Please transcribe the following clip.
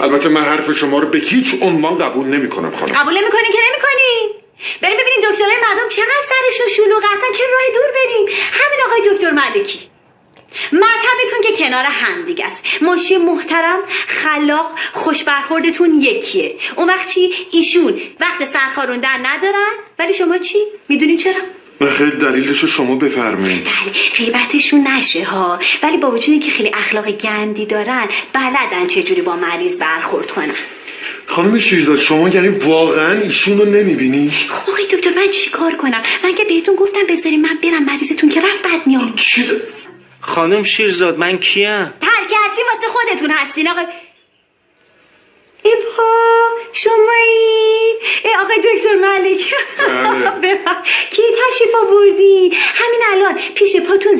البته من حرف شما رو به هیچ عنوان قبول نمیکنم خانم. قبول نمیکنی که نمیکنی. بریم ببینیم دکترای مردم چقدر سرشون شلوغه، اصلا چه راه دور بریم. همین آقای دکتر ملکی مطبتون که کنار هم دیگه است. ماشی محترم، خلاق، خوش برخوردتون یکیه. اون وقت چی؟ ایشون وقت سرخاروندن ندارن، ولی شما چی؟ میدونین چرا؟ خیلی دلیلشو شما بفرمایید. بله، غیبتشون نشه ها، ولی با وجودی که خیلی اخلاق گندی دارن بلدن چجوری با مریض برخورد کنن. خانم شیرزاد شما یعنی واقعا ایشون رو نمیبینی؟ خب آقای دکتر من چی کار کنم؟ من که بهتون گفتم بذارین من برم، مریضتون که رفت بعد میام. خانم شیرزاد من کیم؟ هر کی هستی واسه خودتون هستین آقای. شمایین؟ آقای دکتر ملک. کی تشریف آوردی؟ همین الان پیش پاتون